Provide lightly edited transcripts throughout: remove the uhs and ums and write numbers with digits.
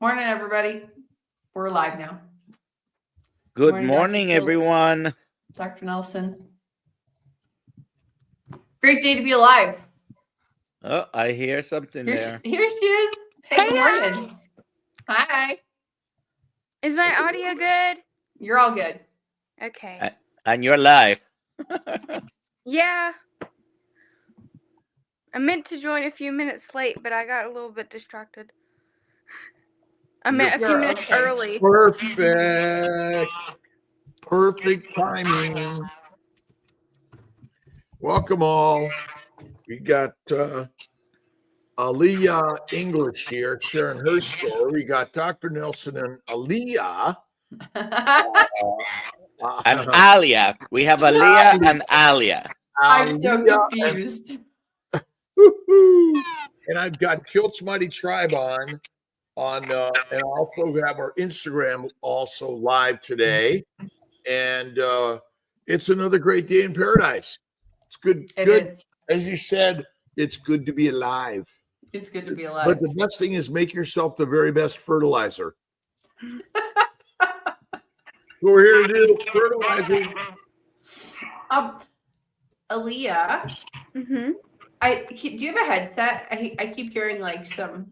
Morning, everybody. We're live now. Good morning, everyone. Dr. Nelson. Great day to be alive. Oh, I hear something there. Here she is. Hey, good morning. Hi. Is my audio good? You're all good. Okay. And you're live. Yeah. I meant to join a few minutes late, but I got a little bit distracted. I meant a few minutes early. Perfect timing. Welcome all. We got Aaliyah English here sharing her story. We got Dr. Nelson and Aaliyah. And Aaliyah. We have Aaliyah and Aaliyah. I'm so confused. And I've got Kiltz Mighty Tribe on and also have our Instagram also live today. And it's another great day in paradise. It's good. Good. As you said, it's good to be alive. It's good to be alive. But the best thing is make yourself the very best fertilizer. What we're here to do, fertilizer. Aaliyah. Mm-hmm. Do you have a headset? I keep hearing like some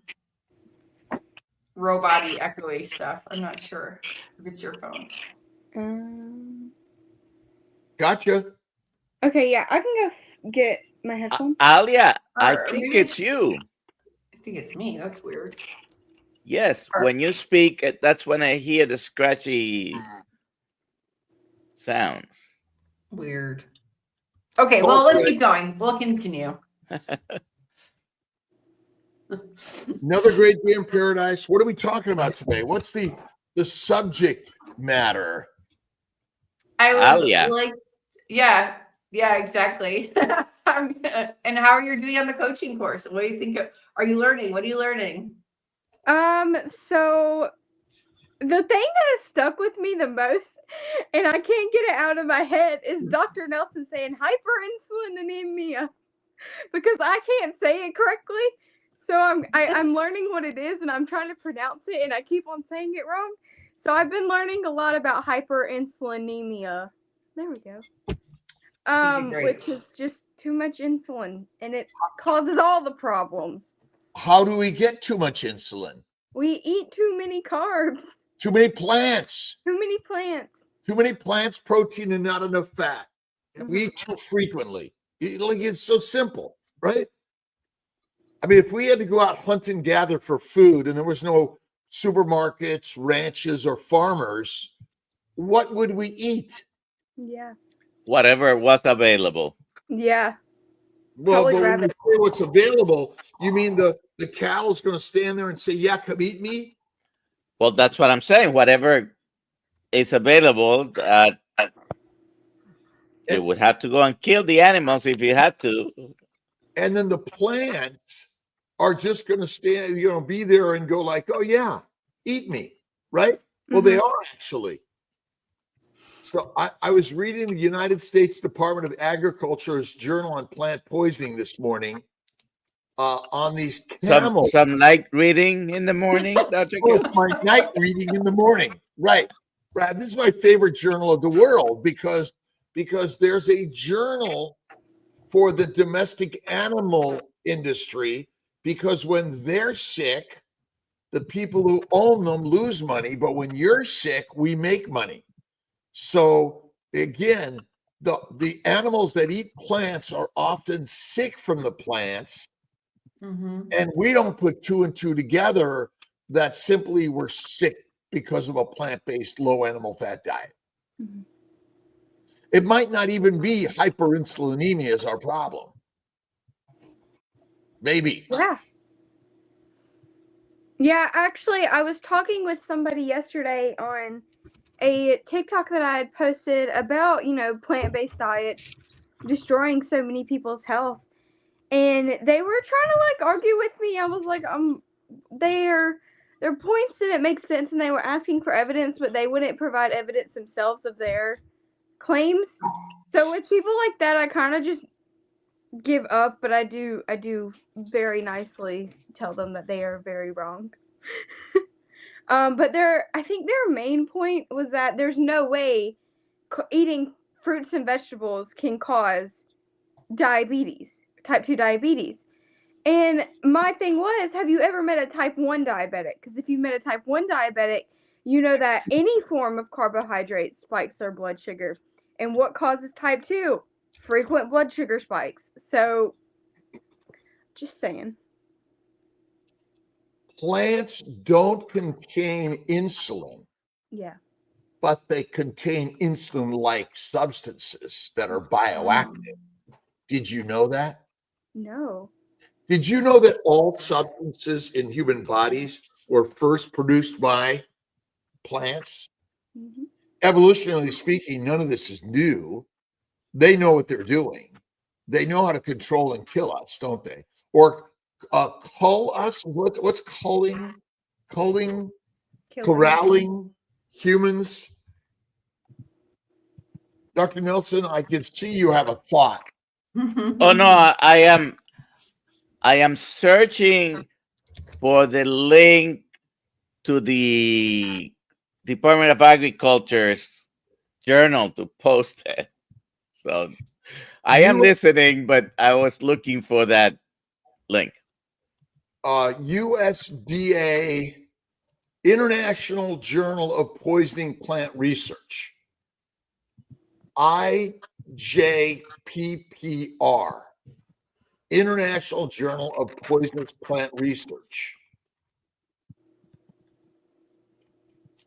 robot-y, echoey stuff. I'm not sure if it's your phone. Gotcha. Okay, yeah, I can go get my headphones. Aaliyah, I think it's you. I think it's me. That's weird. Yes, when you speak, that's when I hear the scratchy sounds. Weird. Okay, well, let's keep going. We'll continue. Another great day in paradise. What are we talking about today? What's the subject matter? Aaliyah. Yeah, exactly. And how are you doing on the coaching course? What do you think? Are you learning? What are you learning? So the thing that has stuck with me the most, and I can't get it out of my head, is Dr. Nelson saying hyperinsulinemia, because I can't say it correctly. So I'm learning what it is, and I'm trying to pronounce it, and I keep on saying it wrong. So I've been learning a lot about hyperinsulinemia. There we go. Which is just too much insulin, and it causes all the problems. How do we get too much insulin? We eat too many carbs. Too many plants. Too many plants. Too many plants, protein, and not enough fat. And we eat too frequently. It's so simple, right? I mean, if we had to go out hunt and gather for food and there was no supermarkets, ranches, or farmers, what would we eat? Yeah. Whatever was available. Yeah. Well, but when you say what's available, you mean the cow is going to stand there and say, yeah, come eat me? Well, that's what I'm saying. Whatever is available, you would have to go and kill the animals if you had to. And then the plants are just going to stand, be there and go like, oh, yeah, eat me, right? Well, they are actually. So I was reading the United States Department of Agriculture's journal on plant poisoning this morning on these camels. Some night reading in the morning, Dr. My night reading in the morning. Right. Brad, this is my favorite journal of the world because there's a journal for the domestic animal industry, because when they're sick, the people who own them lose money, but when you're sick, we make money. So again, the animals that eat plants are often sick from the plants, and we don't put two and two together that simply we're sick because of a plant-based low animal fat diet. It might not even be hyperinsulinemia is our problem. Maybe. Yeah, actually, I was talking with somebody yesterday on a TikTok that I had posted about, plant-based diets destroying so many people's health. And they were trying to argue with me. I was like, their points didn't make sense, and they were asking for evidence, but they wouldn't provide evidence themselves of their claims. So with people like that, I kind of just give up, but I do very nicely tell them that they are very wrong. But I think their main point was that there's no way eating fruits and vegetables can cause diabetes, type 2 diabetes. And my thing was, have you ever met a type 1 diabetic? Because if you met a type 1 diabetic, you know that any form of carbohydrate spikes their blood sugar. And what causes type 2? Frequent blood sugar spikes. So, just saying. Plants don't contain insulin, Yeah. but they contain insulin-like substances that are bioactive. Did you know that? No. Did you know that all substances in human bodies were first produced by plants? Mm-hmm. Evolutionarily speaking, none of this is new. They know what they're doing. They know how to control and kill us, don't they? Or cull us. What's culling? Culling, corralling humans. Dr. Nelson, I can see you have a thought. Oh no, I am searching for the link to the Department of Agriculture's journal to post it. So I am listening, but I was looking for that link. USDA, International Journal of Poisoning Plant Research, IJPPR, International Journal of Poisonous Plant Research,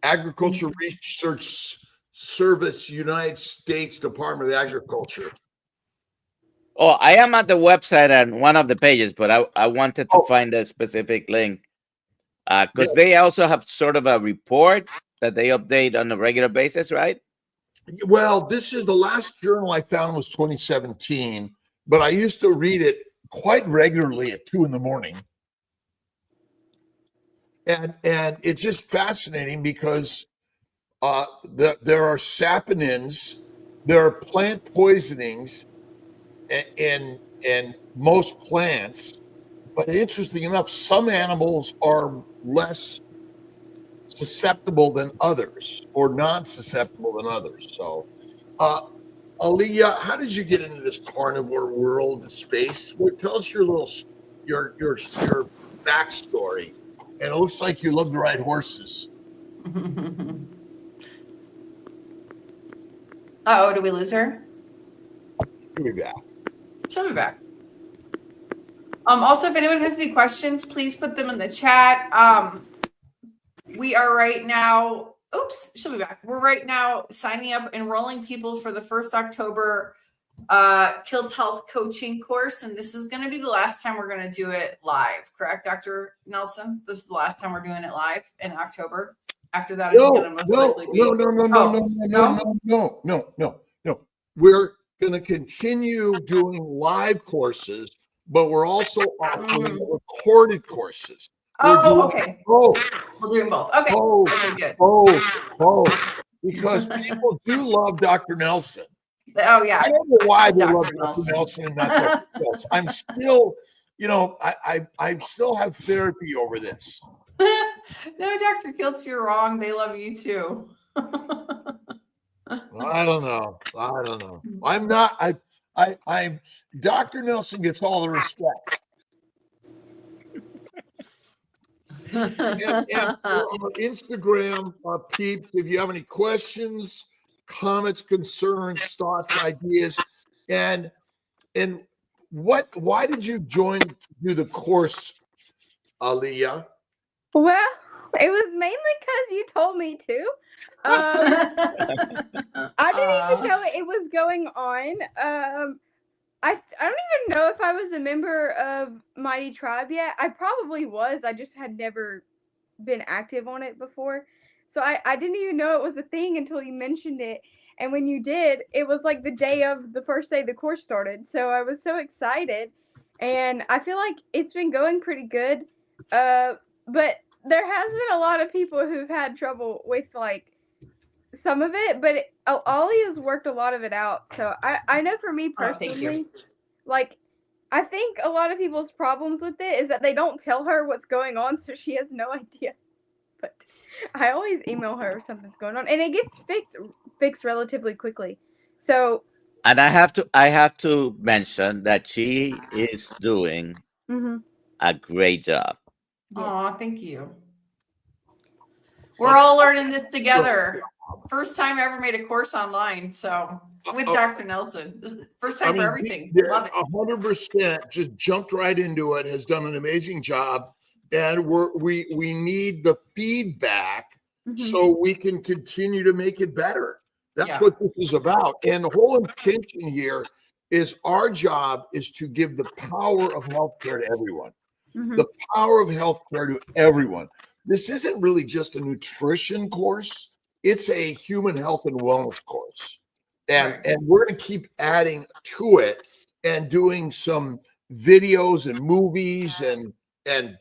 Agriculture Research Service, United States Department of Agriculture. Oh, I am at the website on one of the pages, but I wanted to find a specific link because they also have sort of a report that they update on a regular basis, right? Well, this is the last journal I found was 2017, but I used to read it quite regularly at 2 a.m. And it's just fascinating because there are saponins, there are plant poisonings in most plants, but interesting enough, some animals are less susceptible than others, or non-susceptible than others. So, Aaliyah, how did you get into this carnivore world space? Tell us your backstory. And it looks like you love to ride horses. Uh-oh, did we lose her? She'll be back. She'll be back. Also, if anyone has any questions, please put them in the chat. We are right now, she'll be back. We're right now signing up, enrolling people for the 1st October Kiltz Health Coaching course. And this is going to be the last time we're going to do it live. Correct, Dr. Nelson? This is the last time we're doing it live in October. After that, it's going to most likely be. No. We're going to continue doing live courses, but we're also offering recorded courses. Okay. Both. We'll do them both. Okay. Okay, good. Both. Because people do love Dr. Nelson. Oh, yeah. I don't know why they love Dr. Nelson and not Dr. Kiltz. I'm still, I still have therapy over this. No, Dr. Kiltz, you're wrong. They love you too. I don't know. I'm not. I'm. Dr. Nelson gets all the respect. and on Instagram, peeps, if you have any questions, comments, concerns, thoughts, ideas, and why did you join to do the course, Aaliyah? Well, it was mainly because you told me to. I didn't even know it was going on. I don't even know if I was a member of Mighty Tribe yet. I probably was. I just had never been active on it before. So I didn't even know it was a thing until you mentioned it. And when you did, it was like the first day the course started. So I was so excited. And I feel like it's been going pretty good. But there has been a lot of people who've had trouble with like some of it, but Ollie has worked a lot of it out. So I know for me personally, like I think a lot of people's problems with it is that they don't tell her what's going on, so she has no idea. but I always email her if something's going on, and it gets fixed relatively quickly. So, And I have to mention that she is doing a great job. Oh, thank you. We're all learning this together. First time I ever made a course online, so with Dr. Nelson. This is the first time for everything. Love it. 100% just jumped right into it, has done an amazing job. And we need the feedback so we can continue to make it better. That's what this is about. And the whole intention here is our job is to give the power of healthcare to everyone. The power of healthcare to everyone. This isn't really just a nutrition course. It's a human health and wellness course. And we're going to keep adding to it and doing some videos and movies and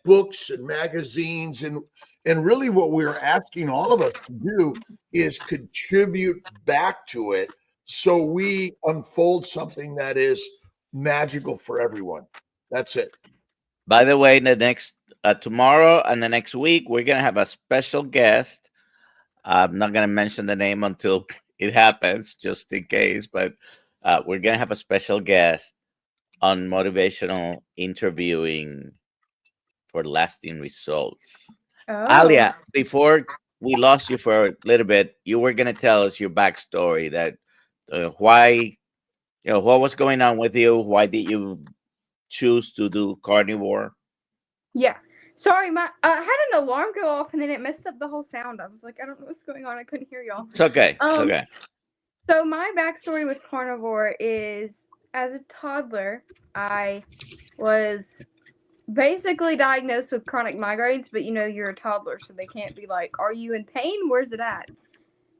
books and magazines. And really what we're asking all of us to do is contribute back to it so we unfold something that is magical for everyone. That's it. By the way, the next tomorrow and the next week, we're going to have a special guest. I'm not going to mention the name until it happens, just in case, but we're going to have a special guest on motivational interviewing for lasting results. Aaliyah, before we lost you for a little bit, you were going to tell us your backstory, that why, what was going on with you? Why did you choose to do carnivore? Yeah. Sorry, I had an alarm go off and then it messed up the whole sound. I was like, I don't know what's going on. I couldn't hear y'all. It's okay. It's okay. So my backstory with carnivore is, as a toddler, I was basically diagnosed with chronic migraines, but you're a toddler, so they can't be like, are you in pain? Where's it at?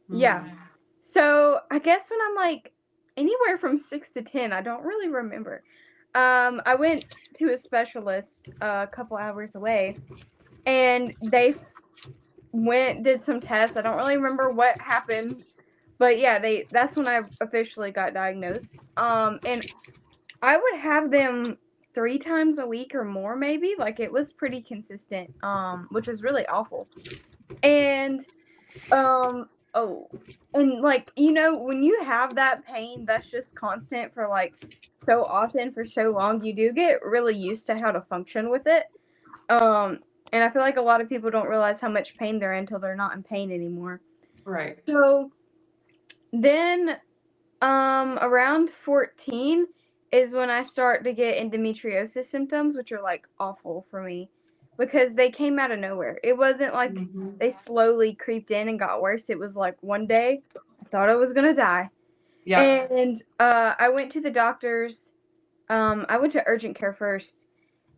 Yeah. So I guess when I'm like anywhere from 6 to 10, I don't really remember. I went to a specialist a couple hours away, and they did some tests. I don't really remember what happened, but yeah, that's when I officially got diagnosed. And I would have them 3 times a week or more, maybe. Like, it was pretty consistent, which was really awful. And and like, when you have that pain that's just constant for like so often for so long, you do get really used to how to function with it. And I feel like a lot of people don't realize how much pain they're in until they're not in pain anymore. Right. So then around 14 is when I start to get endometriosis symptoms, which are like awful for me because they came out of nowhere. It wasn't like they slowly creeped in and got worse. It was like one day I thought I was going to die. Yeah. And I went to the doctors. I went to urgent care first,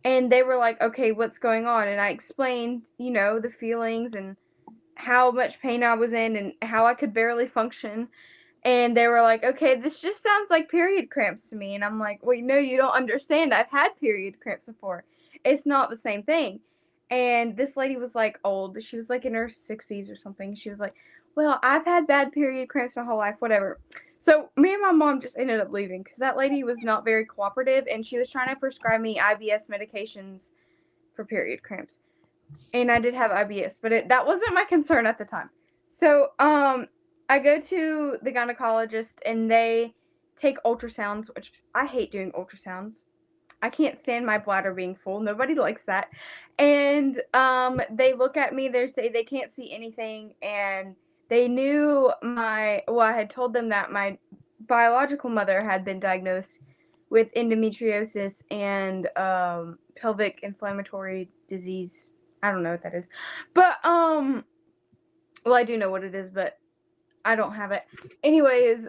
and they were like, okay, what's going on? And I explained, the feelings and how much pain I was in and how I could barely function. And they were like, okay, this just sounds like period cramps to me. And I'm like, well, no, you don't understand. I've had period cramps before. It's not the same thing. And this lady was like old. She was like in her 60s or something. She was like, well, I've had bad period cramps my whole life, whatever. So me and my mom just ended up leaving because that lady was not very cooperative, and she was trying to prescribe me IBS medications for period cramps. And I did have IBS, but that wasn't my concern at the time. So I go to the gynecologist, and they take ultrasounds, which I hate doing ultrasounds. I can't stand my bladder being full. Nobody likes that. And they look at me. They say they can't see anything, and they knew I had told them that my biological mother had been diagnosed with endometriosis and pelvic inflammatory disease. I don't know what that is. But, well, I do know what it is, but I don't have it. Anyways,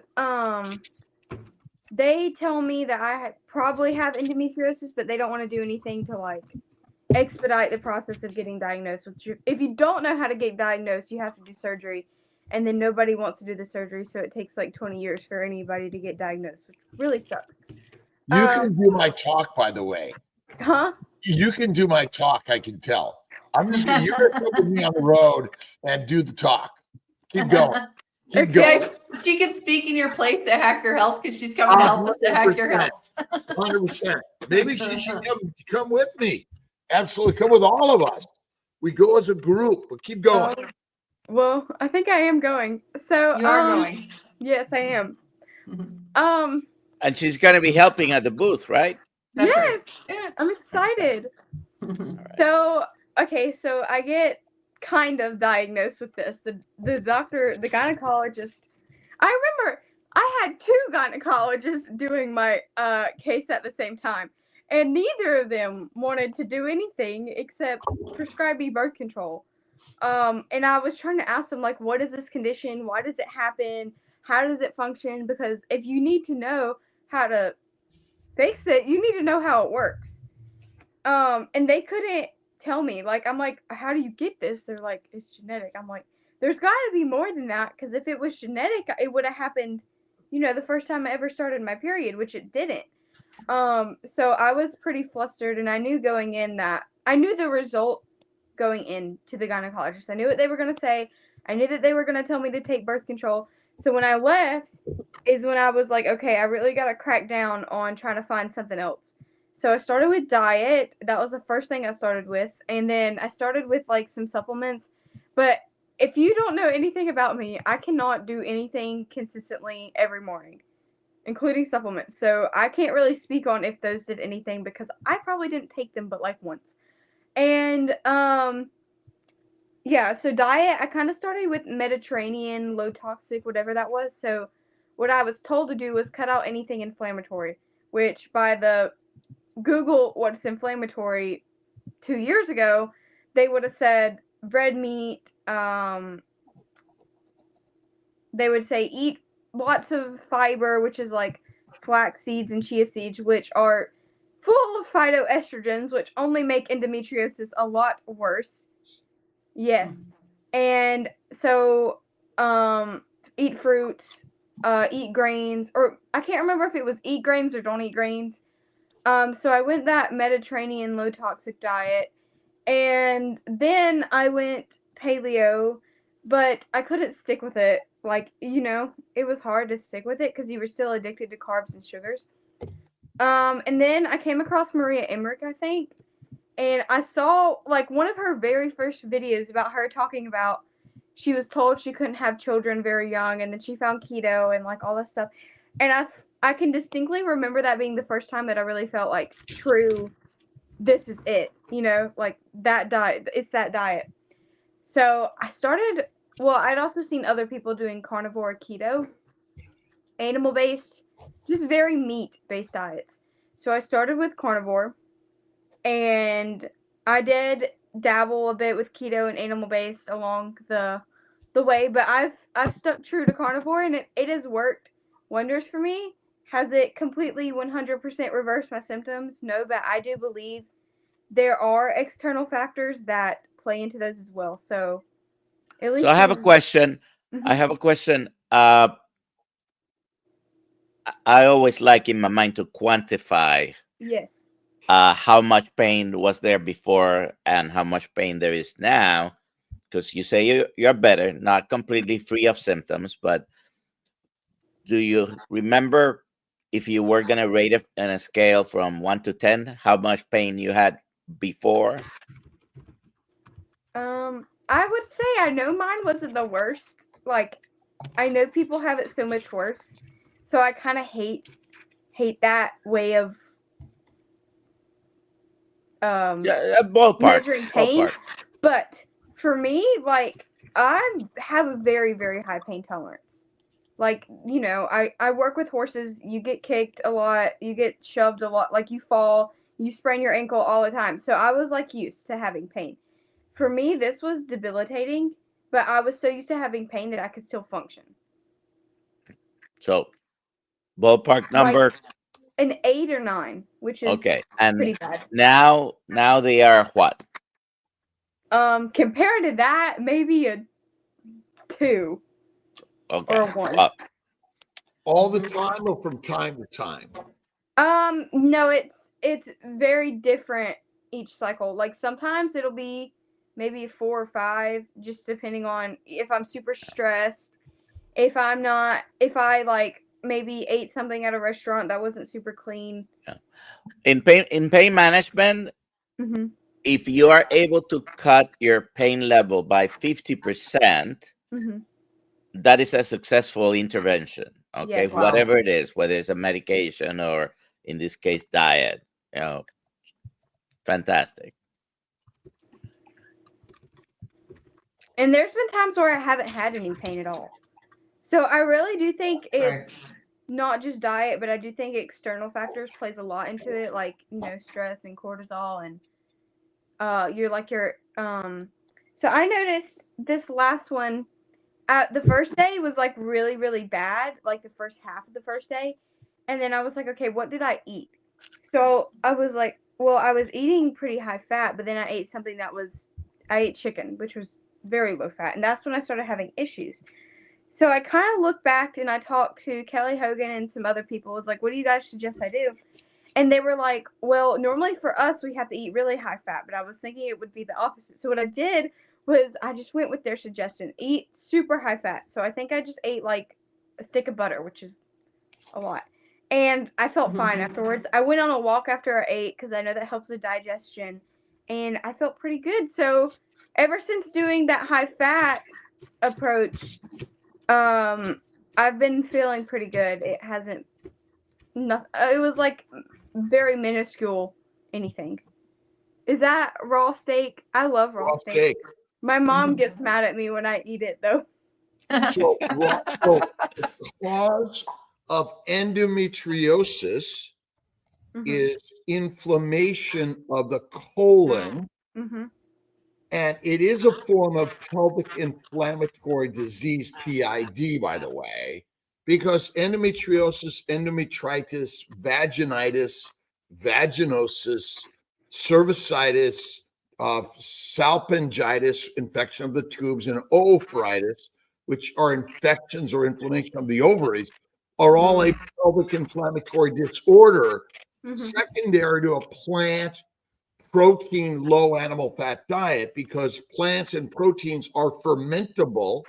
they tell me that I probably have endometriosis, but they don't want to do anything to, like, expedite the process of getting diagnosed. If you don't know how to get diagnosed, you have to do surgery. And then nobody wants to do the surgery, so it takes like 20 years for anybody to get diagnosed, which really sucks. You can do my talk, by the way. Huh? You can do my talk, I can tell. You're going to come with me on the road and do the talk. Keep going. Keep going. Guys, she can speak in your place to Hack Your Health because she's coming to help us to Hack Your Health. 100%. Maybe she should come with me. Absolutely. Come with all of us. We go as a group, but keep going. Well, I think I am going. So You are going. Yes, I am. And she's going to be helping at the booth, right? That's yes, right. Yeah. I'm excited. Right. So okay, so I get kind of diagnosed with this. The doctor, the gynecologist. I remember I had 2 gynecologists doing my case at the same time, and neither of them wanted to do anything except prescribe me birth control. And I was trying to ask them, like, what is this condition? Why does it happen? How does it function? Because if you need to know how to fix it, you need to know how it works. And they couldn't tell me. Like, I'm like, how do you get this? They're like, it's genetic. I'm like, there's got to be more than that, because if it was genetic, it would have happened, the first time I ever started my period, which it didn't. So I was pretty flustered, and I knew going in that I knew the result going into the gynecologist. I knew what they were going to say. I knew that they were going to tell me to take birth control. So when I left is when I was like, okay, I really got to crack down on trying to find something else. So I started with diet. That was the first thing I started with. And then I started with like some supplements. But if you don't know anything about me, I cannot do anything consistently every morning, including supplements. So I can't really speak on if those did anything, because I probably didn't take them but like once. And yeah, so diet, I kind of started with Mediterranean, low toxic, whatever that was. So what I was told to do was cut out anything inflammatory, which by the Google what's inflammatory 2 years ago, they would have said red meat. They would say eat lots of fiber, which is like flax seeds and chia seeds, which are full of phytoestrogens, which only make endometriosis a lot worse. Yes. And so eat fruits, eat grains, or I can't remember if it was eat grains or don't eat grains. So I went that Mediterranean low toxic diet, and then I went paleo, but I couldn't stick with it. Like, it was hard to stick with it because you were still addicted to carbs and sugars. And then I came across Maria Emmerich, I think, and I saw like one of her very first videos about her talking about she was told she couldn't have children very young, and then she found keto and like all this stuff. And I can distinctly remember that being the first time that I really felt like true, this is it, like that diet, it's that diet. So I started, I'd also seen other people doing carnivore keto, animal-based, just very meat-based diets. So I started with carnivore, and I did dabble a bit with keto and animal-based along the way, but I've stuck true to carnivore, and it has worked wonders for me. Has it completely 100% reversed my symptoms? No, but I do believe there are external factors that play into those as well. So at least So I have a question. Mhm. I have a question. I always like in my mind to quantify Yes. how much pain was there before and how much pain there is now, because you say you're better, not completely free of symptoms, but do you remember if you were going to rate it on a scale from 1 to 10, how much pain you had before? I would say I know mine wasn't the worst. Like, I know people have it so much worse. So I kind of hate that way of Ballpark. measuring pain. Ballpark. But for me, like, I have a very, very high pain tolerance. Like, I work with horses. You get kicked a lot. You get shoved a lot. Like, you fall. You sprain your ankle all the time. So I was, like, used to having pain. For me, this was debilitating, but I was so used to having pain that I could still function. So, ballpark number? Like an 8 or 9, which is okay. And pretty bad. Now they are what? Compared to that, maybe a 2. Okay. Or a 1. All the time or from time to time? No, it's very different each cycle. Like, sometimes it'll be maybe a 4 or 5, just depending on if I'm super stressed. If I like maybe ate something at a restaurant that wasn't super clean. Yeah. In pain management, Mm-hmm. if you are able to cut your pain level by 50%, Mhm. that is a successful intervention. Okay, Yes. Wow. whatever it is, whether it's a medication or in this case diet, fantastic. And there's been times where I haven't had any pain at all. So I really do think it's Right. not just diet, but I do think external factors plays a lot into it, like, stress and cortisol and so I noticed this last one the first day was like really, really bad, like the first half of the first day. And then I was like, okay, what did I eat? So I was like, well, I was eating pretty high fat, but then I ate chicken, which was very low fat. And that's when I started having issues. So I kind of looked back and I talked to Kelly Hogan and some other people. I was like, what do you guys suggest I do? And they were like, well, normally for us, we have to eat really high fat, but I was thinking it would be the opposite. So what I did was I just went with their suggestion, eat super high fat. So I think I just ate like a stick of butter, which is a lot. And I felt fine afterwards. I went on a walk after I ate because I know that helps with digestion. And I felt pretty good. So ever since doing that high fat approach, I've been feeling pretty good. It hasn't, it was like very minuscule anything. Is that raw steak? I love raw steak. My mom gets mad at me when I eat it, though. So the cause of endometriosis is inflammation of the colon, and it is a form of pelvic inflammatory disease, PID, by the way, because endometriosis, endometritis, vaginitis, vaginosis, cervicitis, salpingitis, infection of the tubes, and oophoritis, which are infections or inflammation of the ovaries, are all a pelvic inflammatory disorder secondary to a plant protein low animal fat diet, because plants and proteins are fermentable,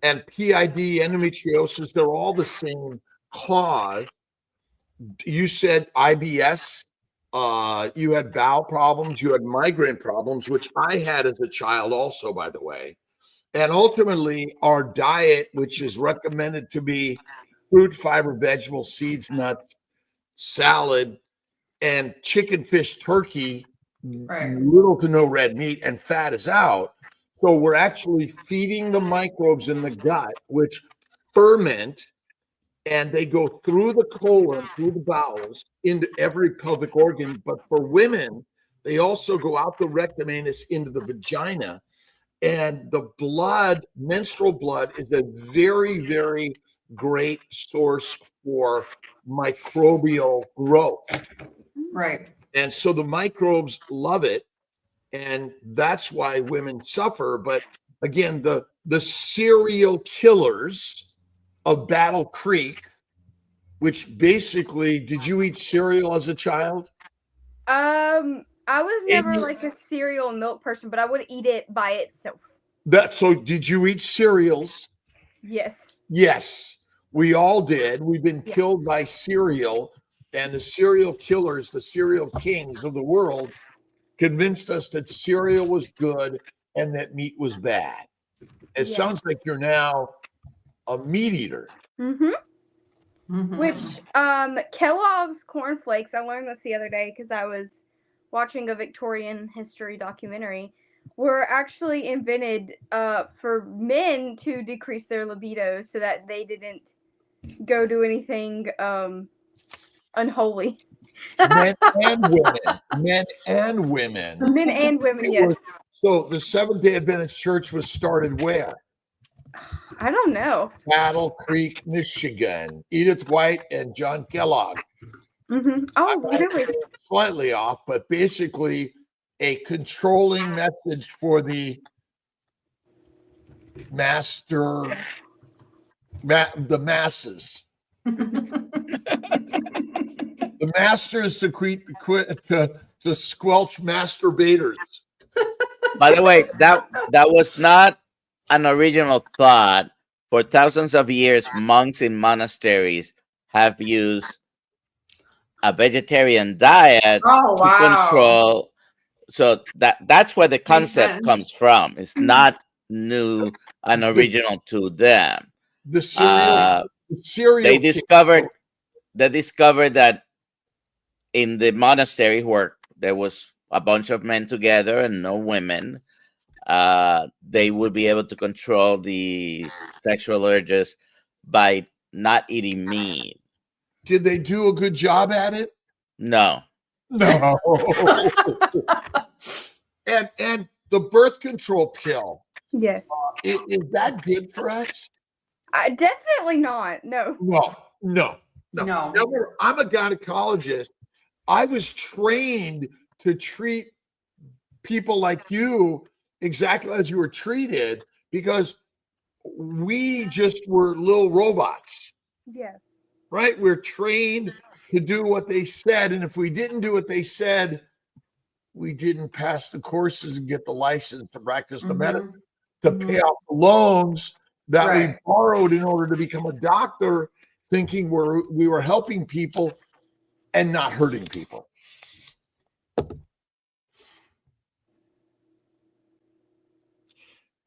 and PID, endometriosis, they're all the same cause. You said IBS, you had bowel problems, you had migraine problems, which I had as a child also, by the way. And ultimately, our diet, which is recommended to be fruit, fiber, vegetables, seeds, nuts, salad, and chicken, fish, turkey, little to no red meat, and fat is out. So we're actually feeding the microbes in the gut, which ferment, and they go through the colon, through the bowels, into every pelvic organ. But for women, they also go out the rectum anus into the vagina. And the blood, menstrual blood, is a very, very great source for microbial growth. Right. And so the microbes love it. And that's why women suffer. But again, the serial killers of Battle Creek, which basically, did you eat cereal as a child? I was never like a cereal milk person, but I would eat it by itself. So did you eat cereals? Yes. Yes, we all did. We've been killed by cereal, and the serial killers, the cereal kings of the world, convinced us that cereal was good and that meat was bad. It sounds like you're now a meat eater. Which Kellogg's Corn Flakes, I learned this the other day because I was watching a Victorian history documentary, were actually invented for men to decrease their libido so that they didn't go do anything unholy. Men and women. Men and women. Men and women, yes. So the Seventh-day Adventist Church was started where? I don't know. Battle Creek, Michigan. Edith White and John Kellogg. Oh, really? Slightly off, but basically a controlling message for the the masses. The master is to squelch masturbators. By the way, that was not an original thought. For thousands of years, monks in monasteries have used a vegetarian diet to control So that's where the Makes concept sense. comes from. It's not new and original to them. The serial They killer. discovered that in the monastery where there was a bunch of men together and no women, they would be able to control the sexual urges by not eating meat. Did they do a good job at it? No. No. and the birth control pill, Yes. is that good for us? Definitely not. No. No. Remember, I'm a gynecologist. I was trained to treat people like you exactly as you were treated because we just were little robots. Yeah. Right? We're trained to do what they said. And if we didn't do what they said, we didn't pass the courses and get the license to practice the medicine, to pay off the loans that we borrowed in order to become a doctor, thinking we were helping people and not hurting people.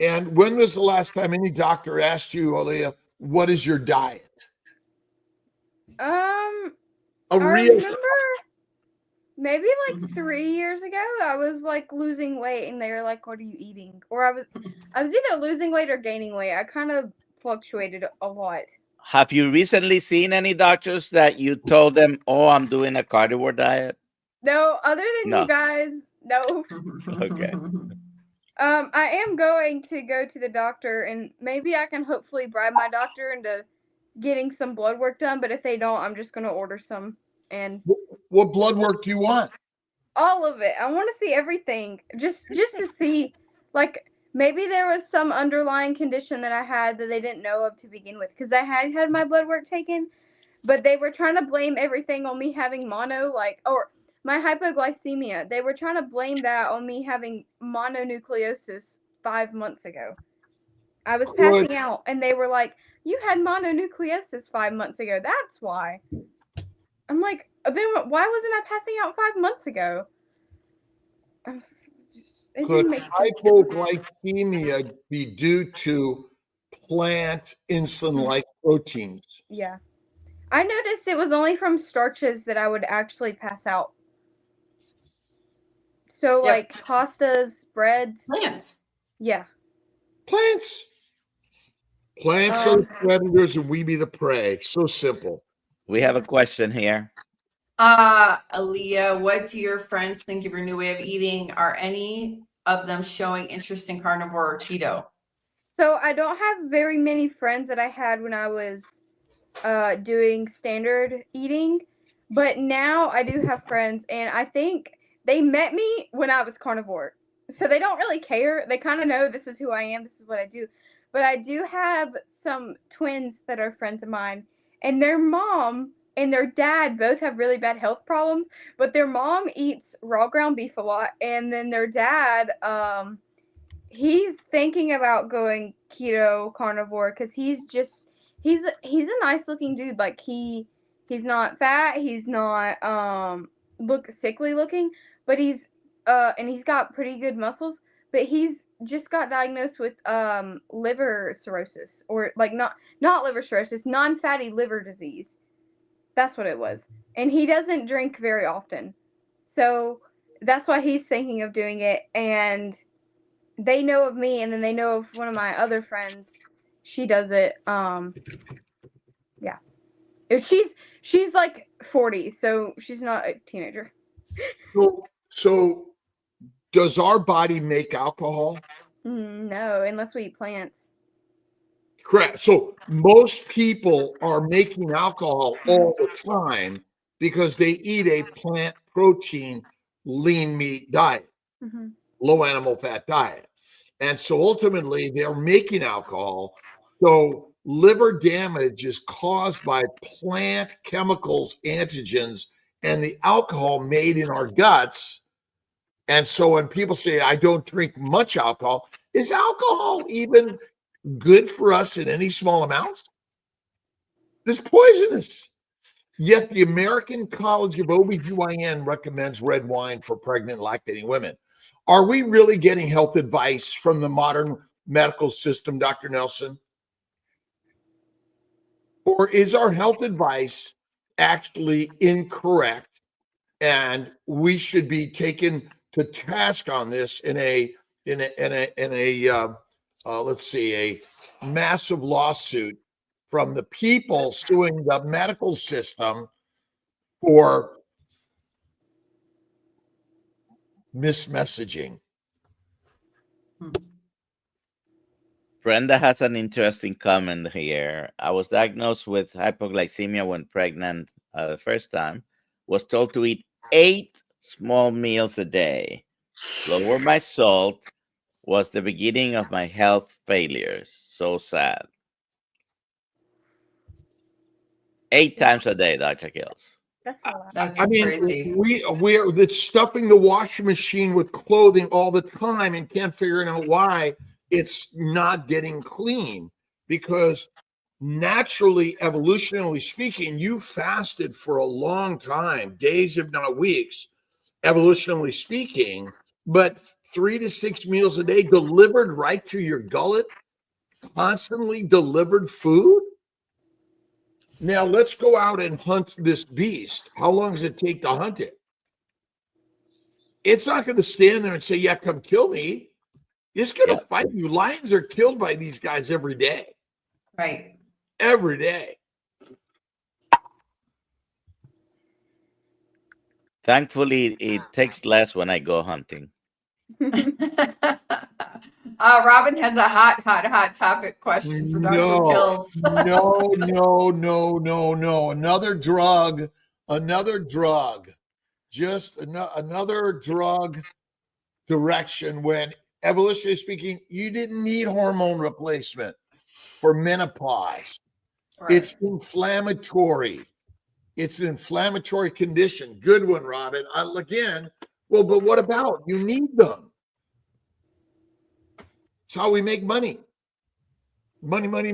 And when was the last time any doctor asked you, Aaliyah, what is your diet? I remember maybe like 3 years ago, I was like losing weight, and they were like, "What are you eating?" Or I was either losing weight or gaining weight. I kind of fluctuated a lot. Have you recently seen any doctors that you told them, "Oh, I'm doing a carnivore diet"? No, other than you guys, no. Okay. I am going to go to the doctor, and maybe I can hopefully bribe my doctor into getting some blood work done. But if they don't, I'm just gonna order some. And what blood work do you want? All of it. I want to see everything, just to see, like, maybe there was some underlying condition that I had that they didn't know of to begin with, because I had my blood work taken, but they were trying to blame everything on me having mono, or my hypoglycemia. They were trying to blame that on me having mononucleosis 5 months ago. I was passing out, and they were like, "You had mononucleosis 5 months ago. That's why." I'm like, then why wasn't I passing out 5 months ago? Could hypoglycemia be due to plant insulin-like proteins? Yeah. I noticed it was only from starches that I would actually pass out. So, like, pastas, breads. Plants. Yeah. Plants are the predators and we be the prey. So simple. We have a question here. Aaliyah, what do your friends think of your new way of eating? Are any of them showing interest in carnivore or keto? So I don't have very many friends that I had when I was doing standard eating, but now I do have friends, and I think they met me when I was carnivore. So they don't really care. They kind of know this is who I am, this is what I do. But I do have some twins that are friends of mine, and their mom and their dad both have really bad health problems, but their mom eats raw ground beef a lot, and then their dad, he's thinking about going keto carnivore because he's a nice looking dude. Like he's not fat, he's not look sickly looking, but he's got pretty good muscles, but he's just got diagnosed with liver cirrhosis, or like not liver cirrhosis, non-fatty liver disease. That's what it was. And he doesn't drink very often. So that's why he's thinking of doing it. And they know of me, and then they know of one of my other friends. She does it. Yeah. She's like 40, so she's not a teenager. So does our body make alcohol? No, unless we eat plants. Correct. So most people are making alcohol all the time because they eat a plant protein, lean meat diet, low animal fat diet. And so ultimately they're making alcohol. So liver damage is caused by plant chemicals, antigens, and the alcohol made in our guts. And so when people say, I don't drink much alcohol, is alcohol even good for us in any small amounts? It's poisonous. Yet the American College of OBGYN recommends red wine for pregnant lactating women. Are we really getting health advice from the modern medical system, Dr. Nelson? Or is our health advice actually incorrect, and we should be taken to task on this in a let's see, a massive lawsuit from the people suing the medical system for mismessaging? Brenda has an interesting comment here. I was diagnosed with hypoglycemia when pregnant the first time. Was told to eat 8 small meals a day. Lower my salt was the beginning of my health failures. So sad. 8 times a day, Dr. Kiltz. That's a lot. That's I mean, crazy. we're that's stuffing the washing machine with clothing all the time and can't figure out why it's not getting clean, because naturally, evolutionarily speaking, you fasted for a long time, days if not weeks, evolutionarily speaking, but 3 to 6 meals a day delivered right to your gullet, constantly delivered food. Now let's go out and hunt this beast. How long does it take to hunt it? It's not going to stand there and say, yeah, come kill me. It's going to fight you. Lions are killed by these guys every day. Right. Every day. Thankfully, it takes less when I go hunting. Robin has a hot topic question for Dr. Kiltz. No. Another drug. Just another drug direction when, evolutionarily speaking, you didn't need hormone replacement for menopause. Right. It's inflammatory. It's an inflammatory condition. Good one, Robin. Again, well, but what about? You need them. It's how we make money. Money. Money.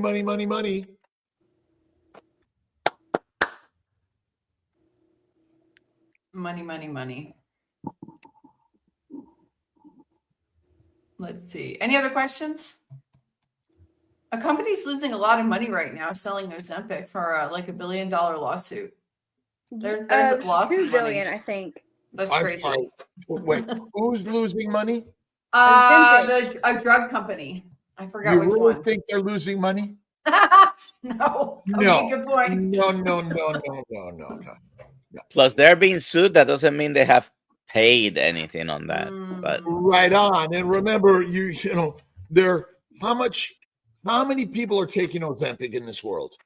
Let's see. Any other questions? A company's losing a lot of money right now selling Ozempic for like $1 billion lawsuit. There's a lawsuit 2 billion, money. I think. That's I'm crazy. sorry. Wait, who's losing money? A drug company. I forgot You which really one. think they're losing money? No. No. Okay, good point. No. Plus, they're being sued. That doesn't mean they have paid anything on that. But Right on. And remember, you know, how many people are taking Ozempic in this world?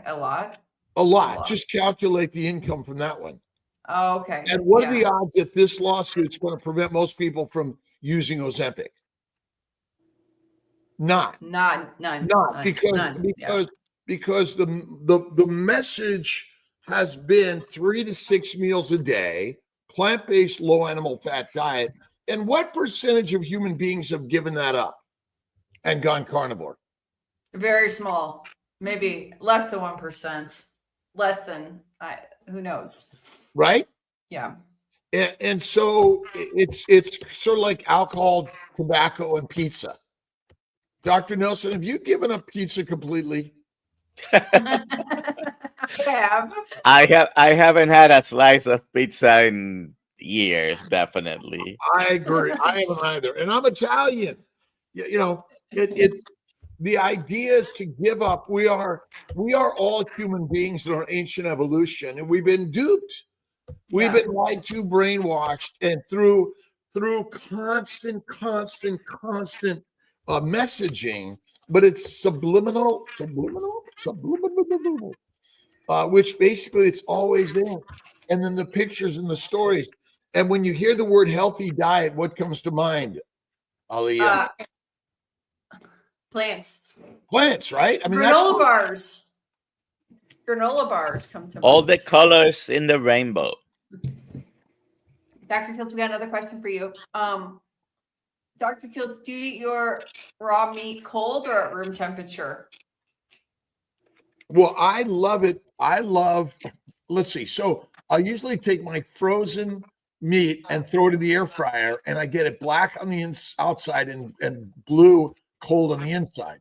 A lot. A lot. Just calculate the income from that one. Oh, okay. And what are the odds that this lawsuit's going to prevent most people from using Ozempic? None. Because the message has been 3 to 6 meals a day, plant-based, low animal fat diet. And what percentage of human beings have given that up and gone carnivore? Very small, maybe less than 1%. Less than, who knows? Right? Yeah. And so it's sort of like alcohol, tobacco, and pizza. Dr. Nelson, have you given up pizza completely? I haven't had a slice of pizza in years, definitely. I agree. I haven't either. And I'm Italian. You know, the idea is to give up. We are all human beings in our ancient evolution, and we've been duped. We've been lied to, brainwashed, and through constant messaging, but it's subliminal, which basically it's always there. And then the pictures and the stories. And when you hear the word healthy diet, what comes to mind, Aaliyah? Plants, right? I mean, granola bars. Granola bars come to mind. All the colors in the rainbow. Dr. Kiltz, we got another question for you. Dr. Kiltz, do you eat your raw meat cold or at room temperature? Well, I love it. Let's see. So I usually take my frozen meat and throw it in the air fryer, and I get it black on the outside and blue cold on the inside.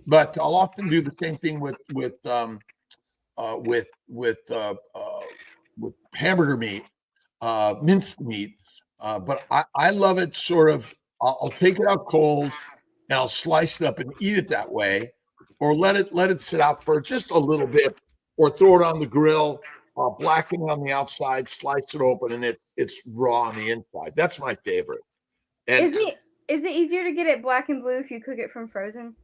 But I'll often do the same thing with hamburger meat, minced meat. But I love it sort of. I'll take it out cold and I'll slice it up and eat it that way, or let it sit out for just a little bit, or throw it on the grill, blacken it on the outside, slice it open, and it's raw on the inside. That's my favorite. And Is it easier to get it black and blue if you cook it from frozen?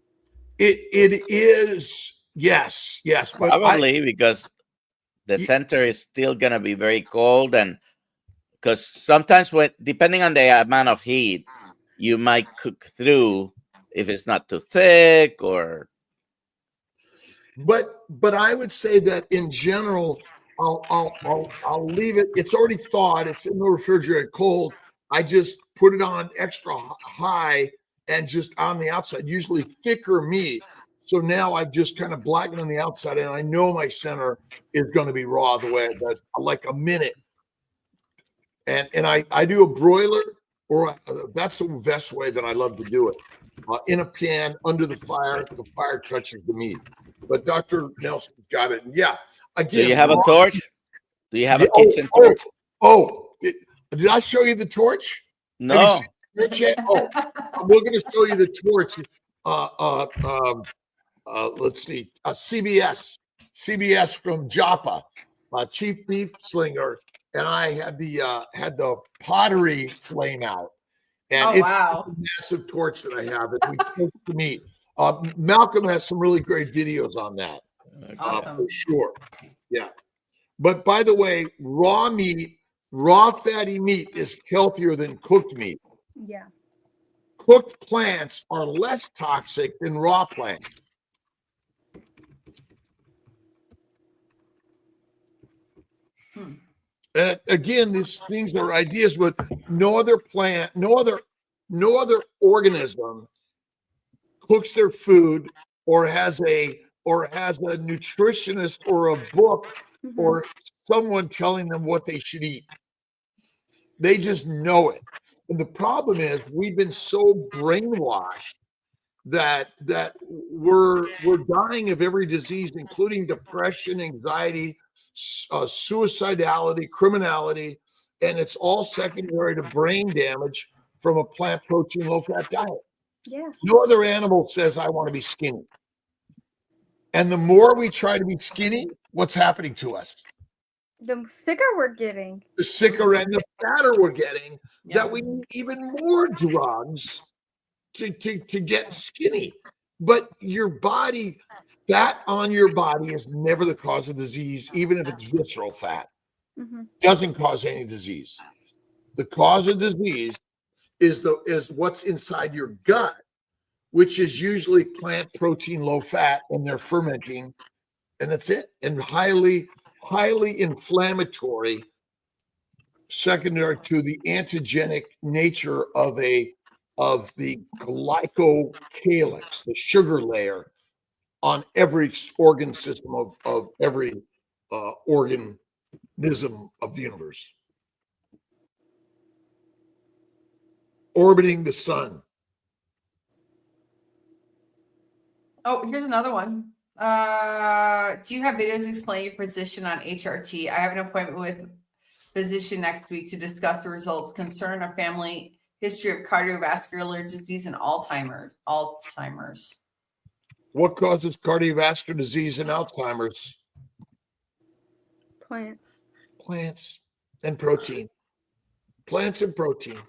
It is, yes, but Probably because the center is still gonna be very cold, and because sometimes depending on the amount of heat, you might cook through if it's not too thick or. But I would say that in general, I'll leave it. It's already thawed. It's in the refrigerator cold. I just put it on extra high and just on the outside, usually thicker meat. So now I've just kind of blackened on the outside, and I know my center is going to be raw the way that like a minute. And I do a broiler, or that's the best way that I love to do it. In a pan under the fire touches the meat. But Dr. Nelson's got it. And yeah, again. Do you have a torch? Do you have a kitchen torch? Did I show you the torch? No. We're going to show you the torch. Let's see. CBS from Joppa, Chief Beef Slinger, and I had the pottery flame out, and it's a massive torch that I have, and we cook the meat. Malcolm has some really great videos on that, for sure. Yeah, but by the way, raw fatty meat is healthier than cooked meat. Yeah. Cooked plants are less toxic than raw plants. Again, these things are ideas, but no other plant, no other organism cooks their food or has a nutritionist or a book or someone telling them what they should eat. They just know it. And the problem is we've been so brainwashed that we're dying of every disease, including depression, anxiety, suicidality, criminality, and it's all secondary to brain damage from a plant protein low-fat diet. Yeah. No other animal says, I want to be skinny. And the more we try to be skinny, what's happening to us? The sicker we're getting. The sicker and the fatter we're getting, that we need even more drugs to get skinny. But your body, fat on your body is never the cause of disease, even if it's visceral fat. Doesn't cause any disease. The cause of disease is what's inside your gut, which is usually plant protein low fat, and they're fermenting, and that's it. And highly inflammatory, secondary to the antigenic nature of the glycocalyx, the sugar layer on every organ system of every organism of the universe. Orbiting the sun. Oh, here's another one. Do you have videos explaining your position on HRT? I have an appointment with physician next week to discuss the results. Concern a family history of cardiovascular disease and Alzheimer's. What causes cardiovascular disease and Alzheimer's? Plants and protein. Plants and protein.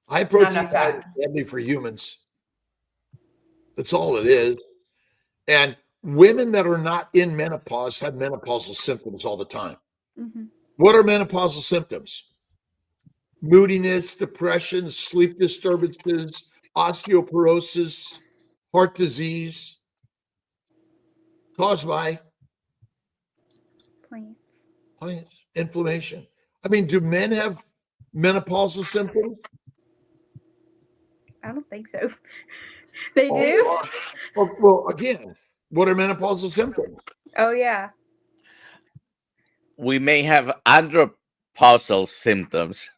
High protein diet is deadly for humans. That's all it is. And women that are not in menopause have menopausal symptoms all the time. What are menopausal symptoms? Moodiness, depression, sleep disturbances, osteoporosis, heart disease, caused by plants, inflammation. I mean, do men have menopausal symptoms? I don't think so. They do? Well, again, what are menopausal symptoms? Oh, yeah. We may have menopausal symptoms.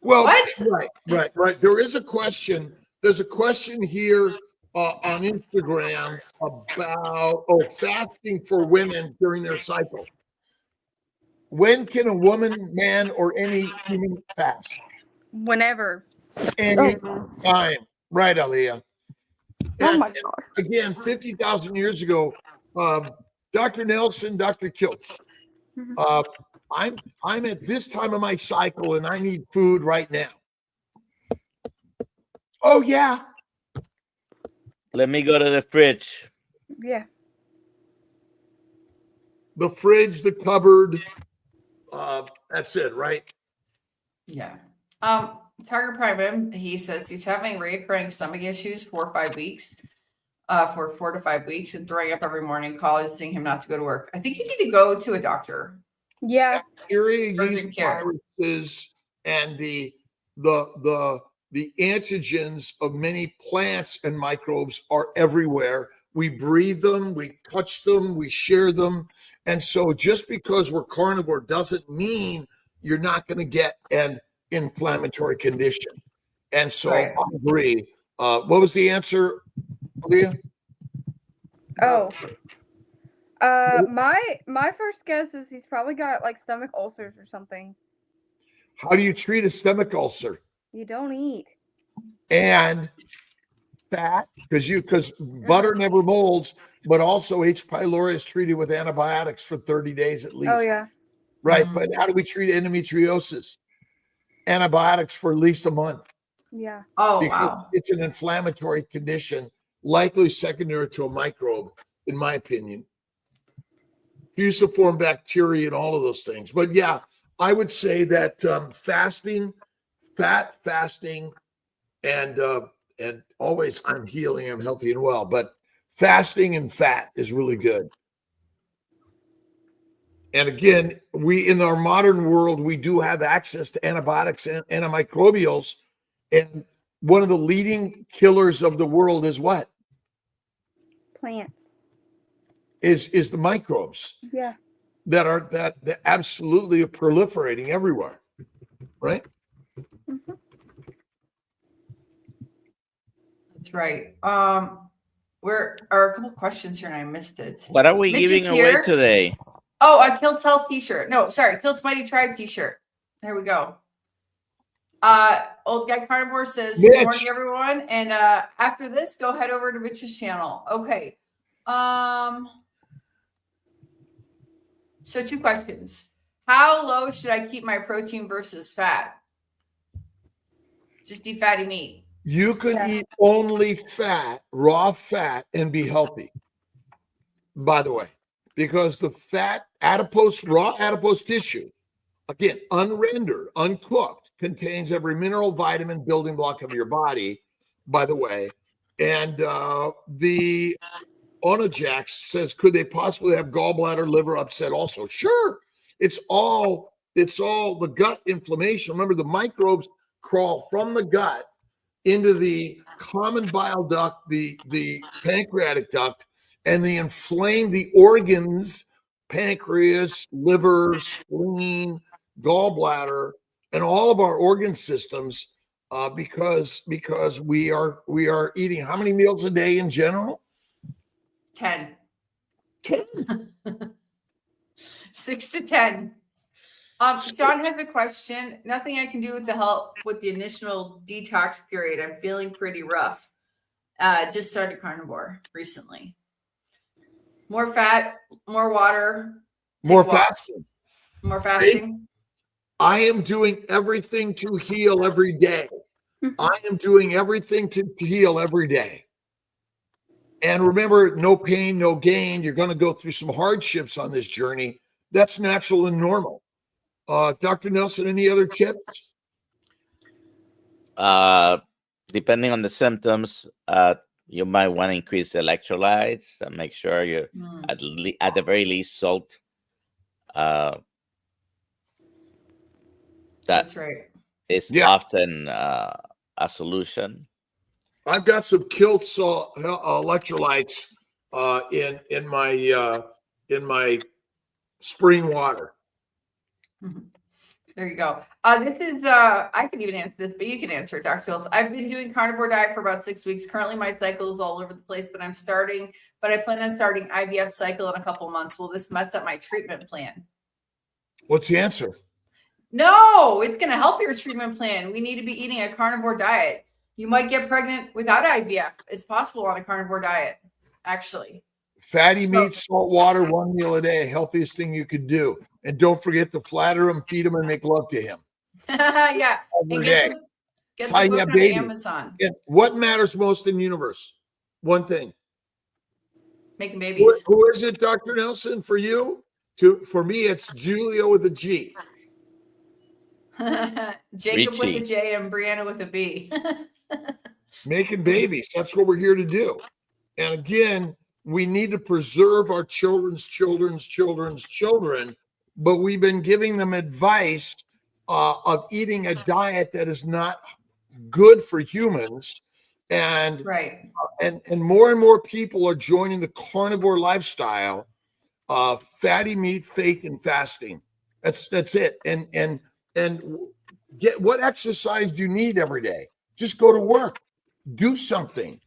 Well, What? right. There is a question. There's a question here on Instagram about fasting for women during their cycle. When can a woman, man, or any human fast? Whenever. Any time. Right, Aaliyah. Oh And my gosh. again, 50,000 years ago, Dr. Nelson, Dr. Kiltz, Mhm. I'm at this time of my cycle and I need food right now. Oh yeah. Let me go to the fridge. Yeah. The fridge, the cupboard. That's it, right? Yeah. Tiger Prime, he says he's having recurring stomach issues for 5 weeks, for 4 to 5 weeks, and throwing up every morning, causing him not to go to work. I think you need to go to a doctor. Yeah. Bacteria, yeast, Urgent care. viruses, and the antigens of many plants and microbes are everywhere. We breathe them, we touch them, we share them. And so just because we're carnivore doesn't mean you're not going to get an inflammatory condition. And so Right. I agree. What was the answer, Aaliyah? Oh. My first guess is he's probably got like stomach ulcers or something. How do you treat a stomach ulcer? You don't eat. And fat, because butter never molds, but also H. pylori is treated with antibiotics for 30 days at least. Oh yeah. Right. Mhm. But how do we treat endometriosis? Antibiotics for at least a month. Yeah. Oh, Because wow. it's an inflammatory condition, likely secondary to a microbe, in my opinion. Fusiform bacteria and all of those things. But yeah, I would say that fasting, fat fasting, and always I'm healing, I'm healthy and well, but fasting and fat is really good. And again, we in our modern world, we do have access to antibiotics and antimicrobials. And one of the leading killers of the world is what? Plants. Is the microbes Yeah. that absolutely are proliferating everywhere. Right? Mhm. That's right. Where are a couple questions here and I missed it. What are we Mitch is giving away here. today? Oh, a Kiltz Health t-shirt. No, sorry, Kiltz Mighty Tribe t-shirt. There we go. Old Guy Carnivore says, Mitch. good morning, everyone. And after this, go head over to Mitch's channel. Okay. So 2 questions. How low should I keep my protein versus fat? Just eat fatty meat. You could Yeah. eat only fat, raw fat, and be healthy. By the way, because the fat, raw adipose tissue, again, unrendered, uncooked, contains every mineral, vitamin, building block of your body, by the way. And the Onajax says, could they possibly have gallbladder, liver upset also? Sure. It's all the gut inflammation. Remember, the microbes crawl from the gut into the common bile duct, the pancreatic duct, and they inflame the organs, pancreas, liver, spleen, gallbladder, and all of our organ systems, because we are eating how many meals a day in general? 10. 10. 6 to 10. Sean has a question. Nothing I can do with the help with the initial detox period. I'm feeling pretty rough. Just started carnivore recently. More fat, more water, More take walks. fasting. More fasting. I am doing everything to heal every day. I am doing everything to heal every day. And remember, no pain, no gain. You're going to go through some hardships on this journey. That's natural and normal. Dr. Nelson, any other tips? Depending on the symptoms, you might want to increase electrolytes and make sure you're at the very least salt. That's right. Is often a solution. I've got some Kiltz electrolytes in my spring water. There you go. This is I can even answer this, but you can answer it, Dr. Fields. I've been doing carnivore diet for about 6 weeks. Currently, my cycle is all over the place, but I plan on starting IVF cycle in a couple months. Will this mess up my treatment plan? What's the answer? No, it's going to help your treatment plan. We need to be eating a carnivore diet. You might get pregnant without IVF. It's possible on a carnivore diet, actually. Fatty meat, salt water, 1 meal a day, healthiest thing you could do. And don't forget to flatter him, feed him, and make love to him. Yeah. Every And day. get the Tie book that on baby. Amazon. And what matters most in the universe? One thing. Making babies. Who is it, Dr. Nelson, for you? For me, it's Julia with a G. Jacob Richie. with a J and Brianna with a B. Making babies. That's what we're here to do. And again, we need to preserve our children's children, but we've been giving them advice of eating a diet that is not good for humans. And Right. and more and more people are joining the carnivore lifestyle of fatty meat, faith, and fasting. That's it. And get what exercise do you need every day? Just go to work, do something.